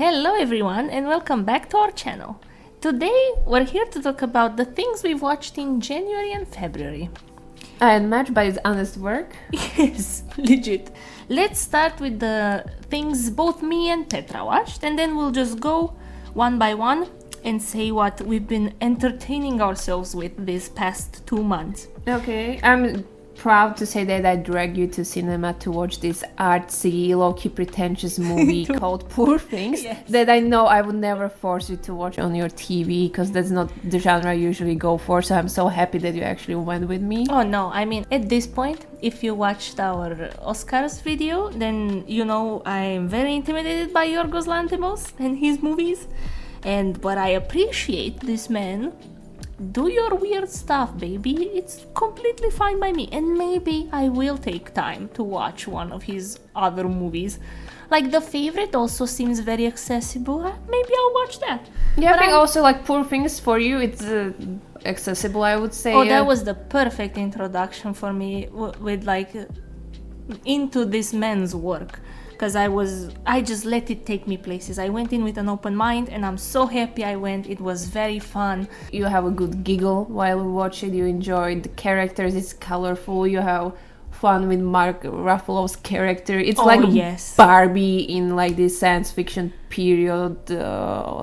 Hello everyone and welcome back to our channel. Today we're here to talk about the things we've watched in January and February. And matched by his honest work. Yes, legit. Let's start with the things both me and Petra watched, and then we'll just go one by one and say what we've been entertaining ourselves with these past 2 months. Okay, I'm proud to say that I dragged you to cinema to watch this artsy, low-key pretentious movie called Poor Things. Yes. That I know I would never force you to watch on your TV because that's not the genre I usually go for, so I'm so happy that you actually went with me. Oh no, I mean, at this point, if you watched our Oscars video, then you know I'm very intimidated by Yorgos Lanthimos and his movies. But I appreciate this man. Do your weird stuff, baby. It's completely fine by me. And maybe I will take time to watch one of his other movies. Like The Favorite also seems very accessible. Maybe I'll watch that. Yeah, But I think also like Poor Things for you, it's accessible, I would say. Oh, that was the perfect introduction for me with into this man's work. Because I just let it take me places. I went in with an open mind and I'm so happy I went. It was very fun. You have a good giggle while you watch it. You enjoy the characters. It's colorful. You have fun with Mark Ruffalo's character. It's yes. Barbie in like this science fiction period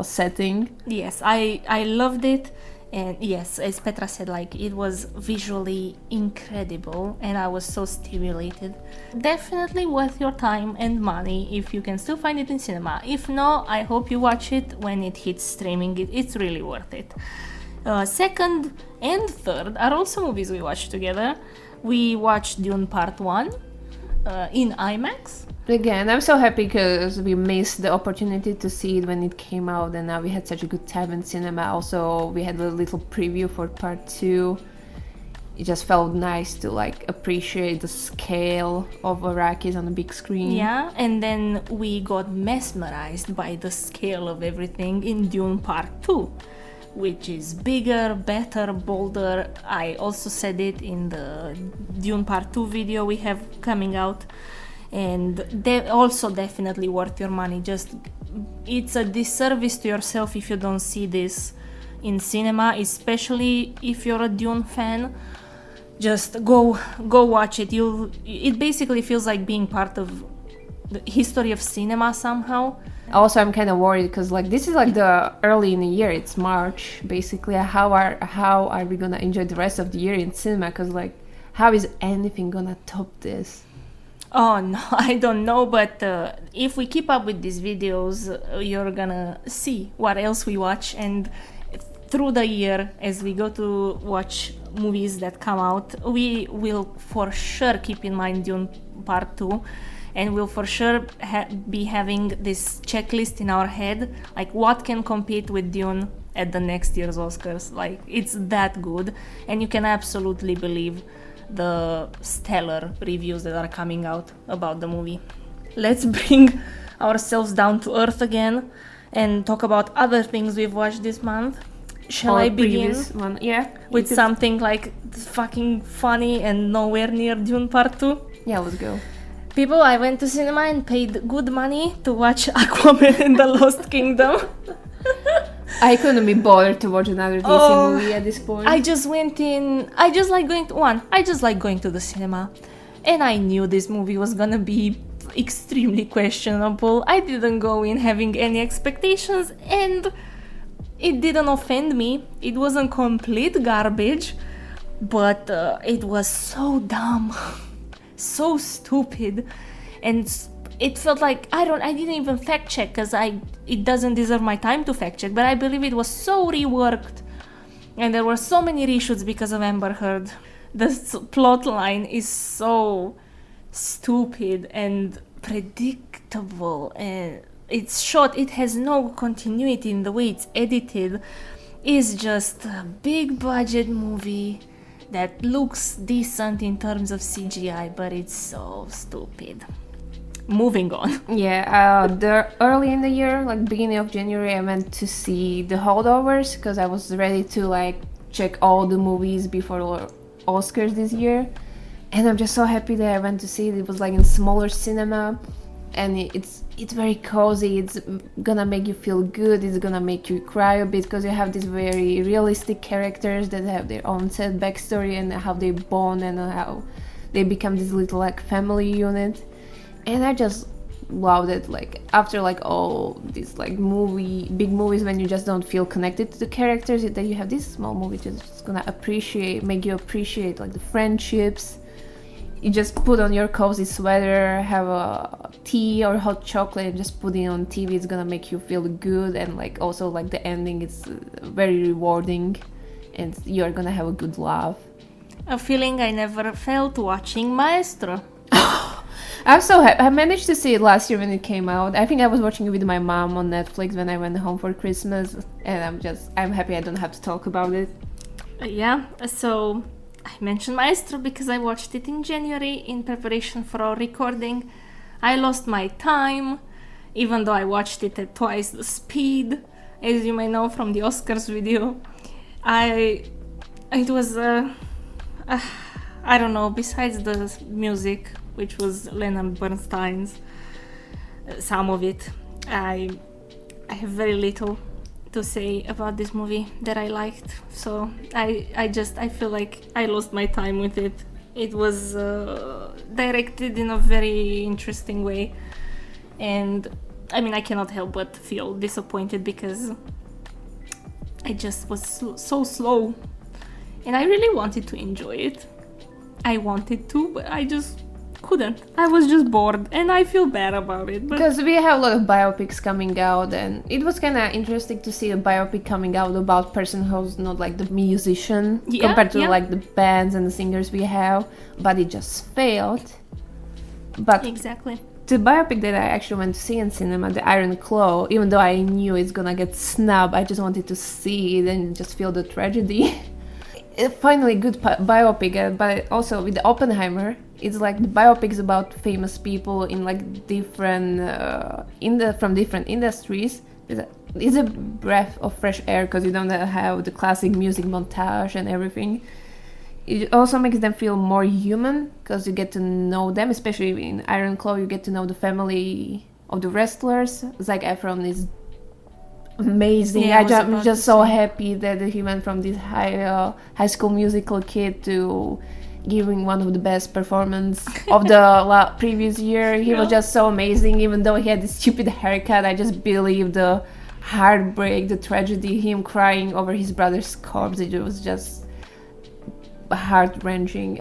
setting. Yes, I loved it. And yes, as Petra said, it was visually incredible and I was so stimulated. Definitely worth your time and money if you can still find it in cinema. If not, I hope you watch it when it hits streaming. It's really worth it. Second and third are also movies we watched together. We watched Dune Part 1 in IMAX. Again, I'm so happy because we missed the opportunity to see it when it came out, and now we had such a good time in cinema. Also, we had a little preview for part 2. It just felt nice to appreciate the scale of Arrakis on the big screen. Yeah, and then we got mesmerized by the scale of everything in Dune Part 2, which is bigger, better, bolder. I also said it in the Dune Part 2 video we have coming out. And they're also definitely worth your money. It's a disservice to yourself if you don't see this in cinema, especially if you're a Dune fan. Just go watch it. It basically feels like being part of the history of cinema somehow. Also, I'm kind of worried because this is the early in the year. It's March basically. How are we gonna enjoy the rest of the year in cinema? Because how is anything gonna top this? Oh no, I don't know, but if we keep up with these videos, you're gonna see what else we watch, and through the year, as we go to watch movies that come out, we will for sure keep in mind Dune Part 2, and we'll for sure be having this checklist in our head, what can compete with Dune at the next year's Oscars. It's that good, and you can absolutely believe the stellar reviews that are coming out about the movie. Let's bring ourselves down to earth again and talk about other things we've watched this month. Shall I begin with something fucking funny and nowhere near Dune Part 2? Yeah, let's go. People, I went to cinema and paid good money to watch Aquaman and the Lost Kingdom. I couldn't be bothered to watch another DC movie at this point. I just went in. I just like going to the cinema, and I knew this movie was gonna be extremely questionable. I didn't go in having any expectations, and it didn't offend me. It wasn't complete garbage, but it was so dumb, so stupid, and it felt like I didn't even fact check because it doesn't deserve my time to fact check, but I believe it was so reworked and there were so many reshoots because of Amber Heard. The plot line is so stupid and predictable, and it's shot, it has no continuity in the way it's edited. It's just a big budget movie that looks decent in terms of CGI, but it's so stupid. Moving on. Yeah, early in the year, beginning of January, I went to see The Holdovers because I was ready to check all the movies before Oscars this year, and I'm just so happy that I went to see it. It was in smaller cinema, and it's very cozy. It's gonna make you feel good. It's gonna make you cry a bit because you have these very realistic characters that have their own sad backstory and how they bond and how they become this little like family unit. And I just loved it. Like after like all these like big movies when you just don't feel connected to the characters, that you have this small movie just gonna make you appreciate like the friendships. You just put on your cozy sweater, have a tea or hot chocolate, and just put it on TV. It's gonna make you feel good, and like also like the ending is very rewarding, and you're gonna have a good laugh. A feeling I never felt watching Maestro. I'm so happy. I managed to see it last year when it came out. I think I was watching it with my mom on Netflix when I went home for Christmas, and I'm happy I don't have to talk about it. Yeah, so I mentioned Maestro because I watched it in January in preparation for our recording. I lost my time, even though I watched it at twice the speed, as you may know from the Oscars video. It was, I don't know, besides the music, which was Leonard Bernstein's, some of it, I have very little to say about this movie that I liked. So I feel like I lost my time with it. It was directed in a very interesting way, and I mean I cannot help but feel disappointed because I just was so slow, and I really wanted to enjoy it. I wanted to, but I just couldn't. I was just bored, and I feel bad about it. Because we have a lot of biopics coming out, and it was kind of interesting to see a biopic coming out about person who's not like the musician compared to like the bands and the singers we have, but it just failed. But exactly. The biopic that I actually went to see in cinema, The Iron Claw, even though I knew it's gonna get snubbed, I just wanted to see it and just feel the tragedy. Finally, good biopic, but also with Oppenheimer, it's like the biopics about famous people in like different from different industries. It's a breath of fresh air because you don't have the classic music montage and everything. It also makes them feel more human because you get to know them, especially in Iron Claw. You get to know the family of the wrestlers. Zac Efron is amazing. Yeah, I'm just so happy that he went from this high school musical kid to giving one of the best performance of the previous year. He was just so amazing. Even though he had this stupid haircut, I just believe the heartbreak, the tragedy, him crying over his brother's corpse. It was just heart-wrenching.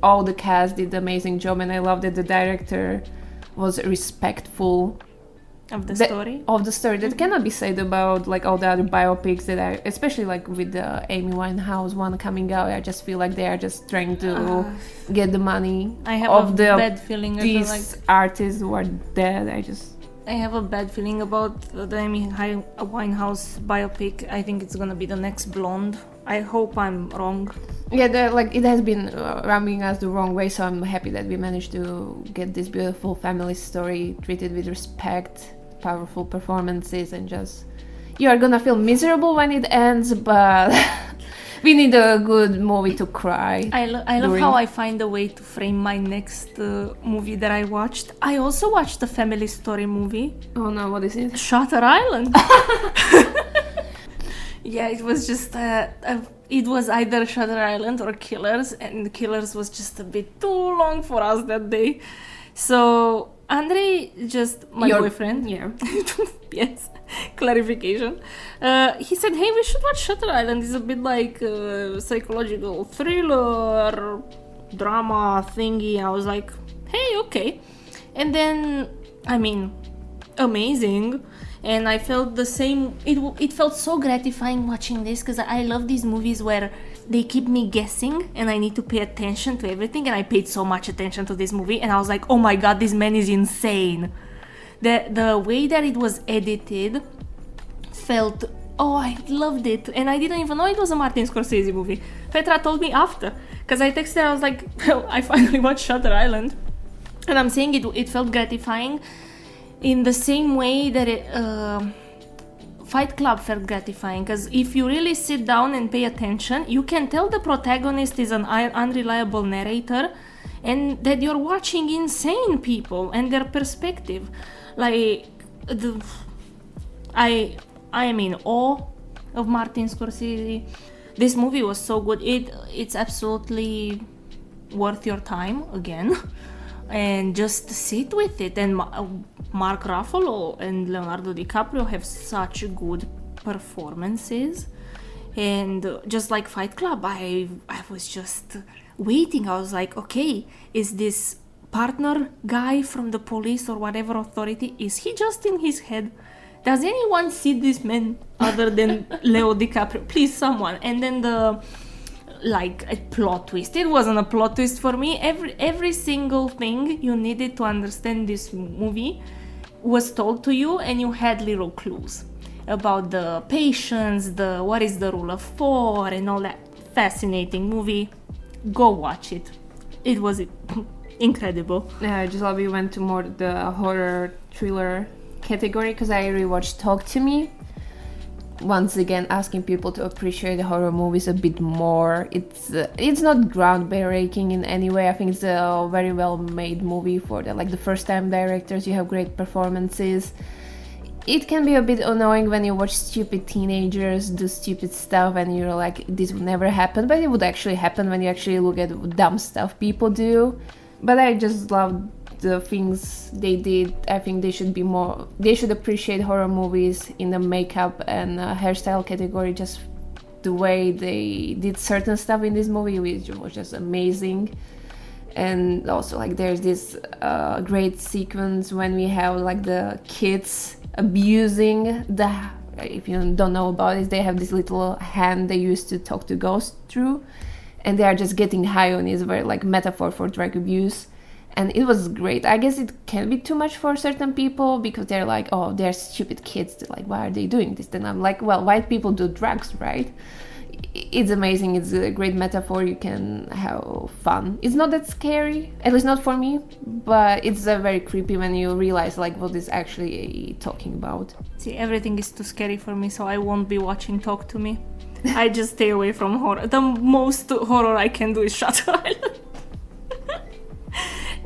All the cast did an amazing job, and I love that the director was respectful of the story that cannot be said about like all the other biopics that I, especially like with the Amy Winehouse one coming out. I just feel like they are just trying to get the money of the bad feeling these artists who are dead. I have a bad feeling about the Amy Winehouse biopic. I think it's gonna be the next Blonde. I hope I'm wrong. Yeah, it has been rubbing us the wrong way, so I'm happy that we managed to get this beautiful family story treated with respect, powerful performances, and just you are gonna feel miserable when it ends, but we need a good movie to cry. I love how I find a way to frame my next movie that I watched. I also watched a family story movie. Oh no, what is it? Shutter Island. Yeah, it was just it was either Shutter Island or Killers, and Killers was just a bit too long for us that day. So Andrei, just my boyfriend, yes, clarification. He said, "Hey, we should watch Shutter Island. It's a bit like psychological thriller, drama thingy." I was like, "Hey, okay," and then amazing. And I felt the same. It felt so gratifying watching this because I love these movies where they keep me guessing and I need to pay attention to everything. And I paid so much attention to this movie, and I was like, "Oh my god, this man is insane." The way that it was edited felt. Oh, I loved it, and I didn't even know it was a Martin Scorsese movie. Petra told me after, because I texted her. I was like, "Well, I finally watched Shutter Island," and I'm saying it felt gratifying. In the same way that Fight Club felt gratifying, because if you really sit down and pay attention, you can tell the protagonist is an unreliable narrator, and that you're watching insane people and their perspective. Like, I am in awe of Martin Scorsese. This movie was so good. It's absolutely worth your time again, and just sit with it. And Mark Ruffalo and Leonardo DiCaprio have such good performances, and just like Fight Club, I was just waiting. I was like, okay, is this partner guy from the police or whatever authority, is he just in his head? Does anyone see this man other than Leo DiCaprio? Please, someone. And then a plot twist. It wasn't a plot twist for me. Every single thing you needed to understand this movie was told to you, and you had little clues about the patience, what is the rule of 4, and all that. Fascinating movie. Go watch it. It was incredible. Yeah, I just love you went to more the horror thriller category, because I rewatched Talk to Me. Once again, asking people to appreciate horror movies a bit more. It's not groundbreaking in any way. I think it's a very well made movie for the first time directors. You have great performances. It can be a bit annoying when you watch stupid teenagers do stupid stuff and you're like, this would never happen, but it would actually happen when you actually look at dumb stuff people do. But I just love the things they did. I think they should appreciate horror movies in the makeup and hairstyle category, just the way they did certain stuff in this movie, which was just amazing. And also, like, there's this great sequence when we have like the kids abusing if you don't know about it, they have this little hand they used to talk to ghosts through, and they are just getting high on it. Very like metaphor for drug abuse. And it was great. I guess it can be too much for certain people because they're like, oh, they're stupid kids. They're like, why are they doing this? Then I'm like, well, white people do drugs, right? It's amazing. It's a great metaphor. You can have fun. It's not that scary, at least not for me, but it's very creepy when you realize like what it's actually talking about. See, everything is too scary for me, so I won't be watching Talk to Me. I just stay away from horror. The most horror I can do is Shutter Island.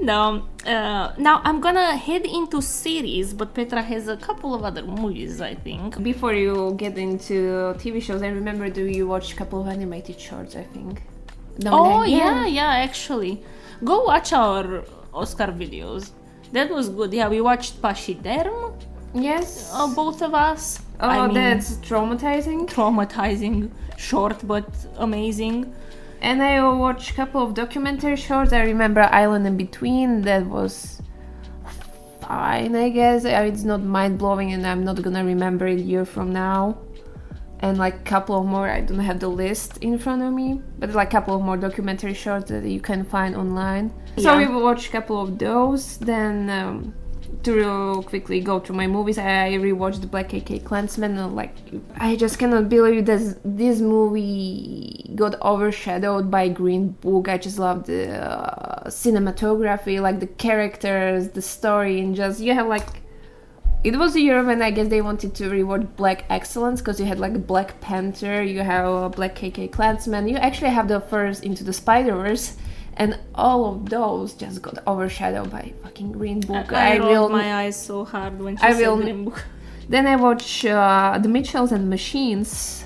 Now I'm gonna head into series, but Petra has a couple of other movies, I think. Before you get into TV shows, I remember you watched a couple of animated shorts, I think. Yeah, actually. Go watch our Oscar videos. That was good. Yeah, we watched Pachyderm. Yes. Both of us. That's traumatizing. Traumatizing. Short, but amazing. And I watched a couple of documentary shorts. I remember Island in Between. That was fine, I guess. It's not mind-blowing and I'm not gonna remember it a year from now. And like a couple of more, I don't have the list in front of me, but like a couple of more documentary shorts that you can find online. Yeah. So we watched a couple of those. Then to quickly go through my movies, I rewatched Black KK Klansman. I just cannot believe that this movie got overshadowed by Green Book. I just love the cinematography, like the characters, the story, and just you have like. It was a year when I guess they wanted to reward Black excellence because you had like Black Panther, you have Black KK Klansman, you actually have the first Into the Spider-Verse. And all of those just got overshadowed by fucking Green Book. I rolled my eyes so hard when she said Green Book. Then I watched The Mitchells and Machines.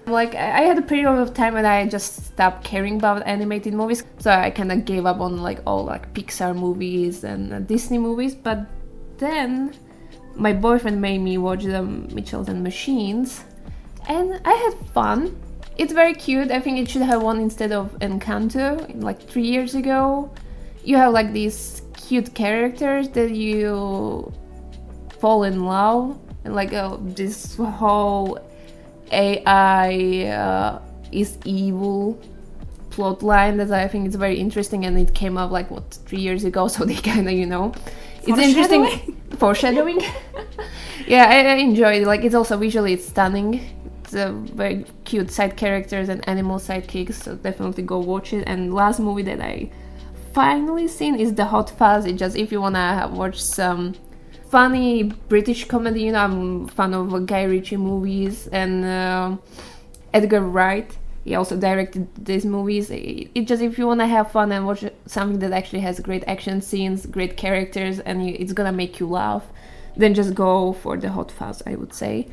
Like, I had a period of time when I just stopped caring about animated movies. So I kind of gave up on like all like Pixar movies and Disney movies. But then my boyfriend made me watch The Mitchells and Machines. And I had fun. It's very cute. I think it should have won instead of Encanto like 3 years ago. You have like these cute characters that you fall in love, and like this whole AI is evil plot line that I think is very interesting, and it came up like 3 years ago, so they kind of it's interesting. Foreshadowing. Yeah, I enjoy it. Like, it's also visually it's stunning. Very cute side characters and animal sidekicks, so definitely go watch it. And last movie that I finally seen is The Hot Fuzz. It's just if you wanna watch some funny British comedy, I'm a fan of Guy Ritchie movies and Edgar Wright. he also directed these movies. It just, if you want to have fun and watch something that actually has great action scenes, great characters, and it's gonna make you laugh, then just go for the Hot Fuzz, I would say.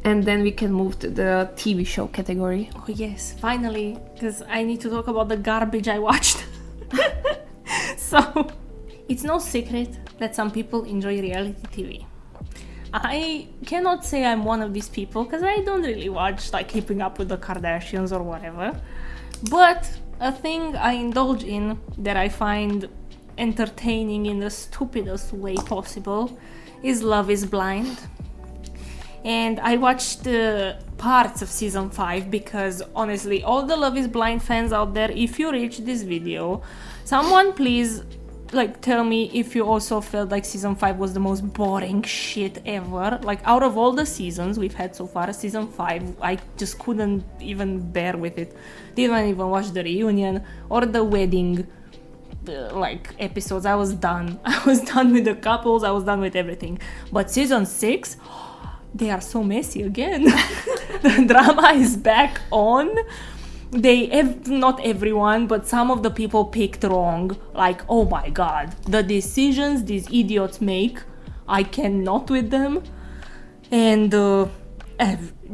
And then we can move to the TV show category. Oh yes, finally, because I need to talk about the garbage I watched. So, it's no secret that some people enjoy reality TV. I cannot say I'm one of these people because I don't really watch like Keeping Up with the Kardashians or whatever. But a thing I indulge in that I find entertaining in the stupidest way possible is Love is Blind. And I watched parts of season 5 because honestly, all the Love is Blind fans out there, if you reach this video, someone please like tell me if you also felt like season 5 was the most boring shit ever. Like out of all the seasons we've had so far, season 5 I just couldn't even bear with it. Didn't even watch the reunion or the wedding like episodes. I was done. I was done with the couples, I was done with everything. But season 6, they are so messy again. The drama is back on. Not everyone, but some of the people picked wrong. Like, oh my god, the decisions these idiots make, I cannot with them. And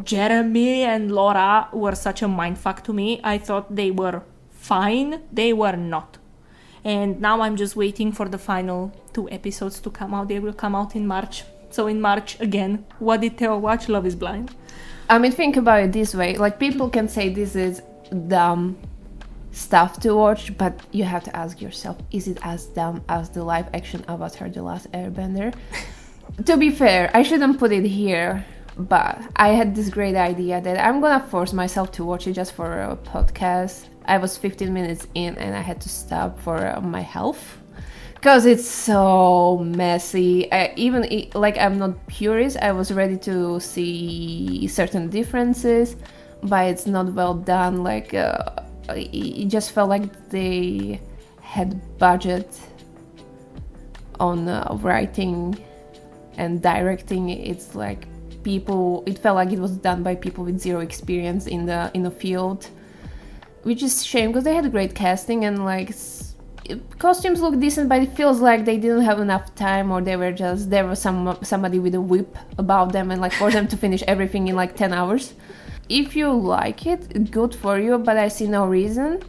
Jeremy and Laura were such a mindfuck to me. I thought they were fine. They were not. And now I'm just waiting for the final 2 episodes to come out. They will come out in March. So in March, again, what did Theo watch? Love is Blind. I mean, think about it this way. Like, people can say this is dumb stuff to watch, but you have to ask yourself, is it as dumb as the live action Avatar The Last Airbender? To be fair, I shouldn't put it here, but I had this great idea that I'm gonna force myself to watch it just for a podcast. I was 15 minutes in and I had to stop for my health. Because it's so messy. I'm not purist. I was ready to see certain differences, but it's not well done. Like, it just felt like they had budget on writing and directing. It's like it felt like it was done by people with zero experience in the field, which is a shame because they had great casting and like costumes look decent, but it feels like they didn't have enough time, or there was somebody with a whip about them and like for them to finish everything in like 10 hours. If you like it, good for you, but I see no reason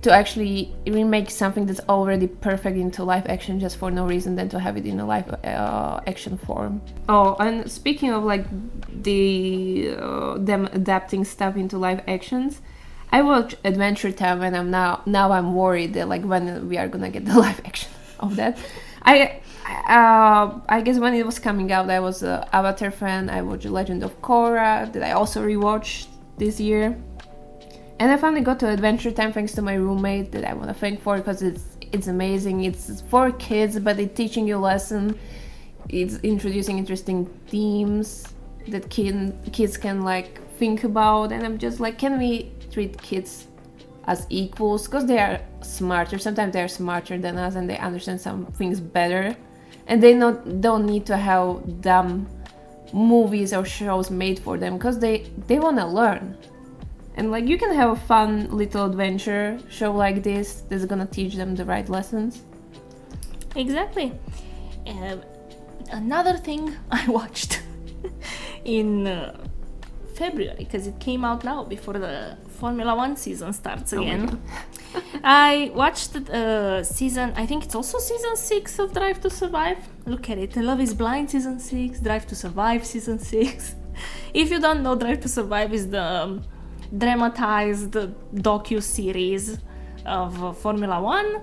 to actually remake something that's already perfect into live action just for no reason than to have it in a live action form. Oh, and speaking of like them adapting stuff into live actions, I watched Adventure Time and I'm worried that like when we are gonna get the live action of that. I guess when it was coming out, I was an Avatar fan. I watched Legend of Korra that I also rewatched this year, and I finally got to Adventure Time thanks to my roommate that I want to thank for, because it's amazing. It's for kids, but it's teaching you a lesson. It's introducing interesting themes that kids can like think about, and I'm just like, can we treat kids as equals, because they are smarter. Sometimes they are smarter than us and they understand some things better, and they don't need to have dumb movies or shows made for them, because they want to learn. And like, you can have a fun little adventure show like this that's gonna teach them the right lessons. Exactly. Another thing I watched in February, because it came out now before the Formula 1 season starts again. I watched season, I think it's also season 6 of Drive to Survive. Look at it, Love is Blind season 6, Drive to Survive season 6. If you don't know, Drive to Survive is the dramatized docu-series of Formula 1,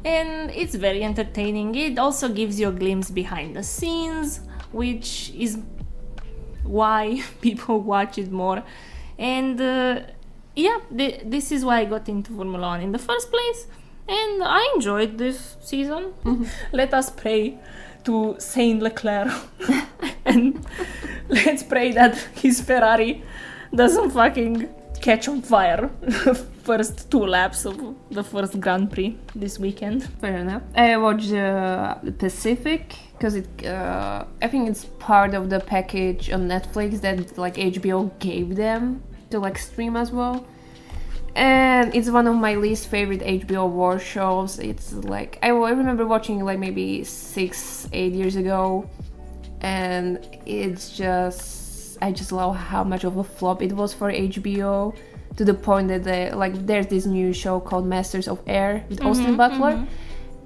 and it's very entertaining. It also gives you a glimpse behind the scenes, which is why people watch it more. And this is why I got into Formula 1 in the first place, and I enjoyed this season. Let us pray to Saint Leclerc and let's pray that his Ferrari doesn't fucking catch on fire the first 2 laps of the first Grand Prix this weekend. Fair enough. I watched Pacific because I think it's part of the package on Netflix that like HBO gave them to like stream as well. And it's one of my least favorite HBO war shows. It's like I remember watching it like maybe 6-8 years ago, and it's just I just love how much of a flop it was for HBO, to the point that there's this new show called Masters of Air with Austin Butler.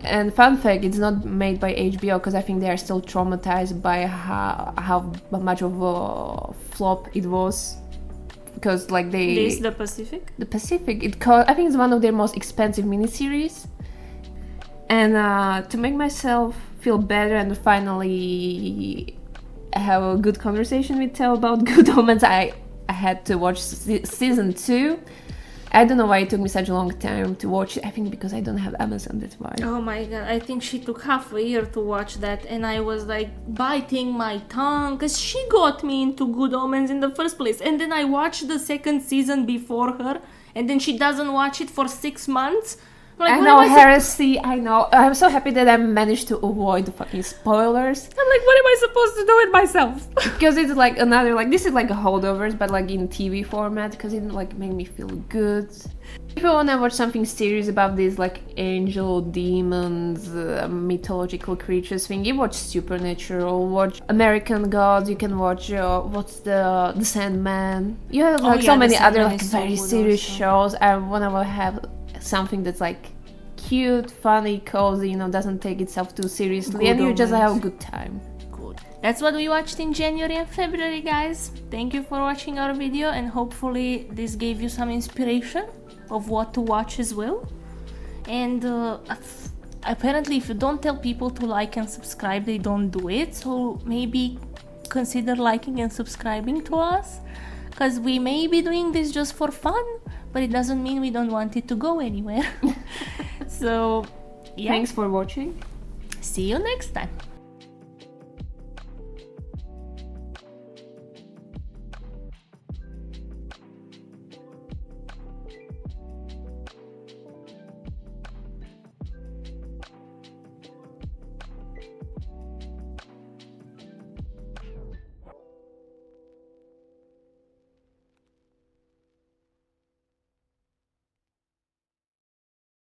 And fun fact, it's not made by HBO because I think they are still traumatized by how much of a flop it was. Because like This the Pacific? The Pacific, I think it's one of their most expensive miniseries. And to make myself feel better and finally have a good conversation with Tell about Good Omens, I had to watch season 2. I don't know why it took me such a long time to watch it. I think because I don't have Amazon, that's why. Oh my god, I think she took half a year to watch that, and I was like biting my tongue because she got me into Good Omens in the first place. And then I watched the second season before her, and then she doesn't watch it for 6 months. Like, I know, heresy, I know. I'm so happy that I managed to avoid the fucking spoilers. I'm like, what am I supposed to do with myself? Because it's like another, like, this is like a holdovers, but like in TV format, because it like made me feel good. If you want to watch something serious about these like angel, demons, mythological creatures thing, you watch Supernatural, watch American Gods, you can watch, what's the Sandman. You have like so many other like very serious shows. I want to have something that's like cute, funny, cozy, you know, doesn't take itself too seriously, and you just have a good time. Good. That's what we watched in January and February, guys. Thank you for watching our video, and hopefully this gave you some inspiration of what to watch as well. And apparently if you don't tell people to like and subscribe, they don't do it, so maybe consider liking and subscribing to us, because we may be doing this just for fun, but it doesn't mean we don't want it to go anywhere. So, yeah. Thanks for watching. See you next time.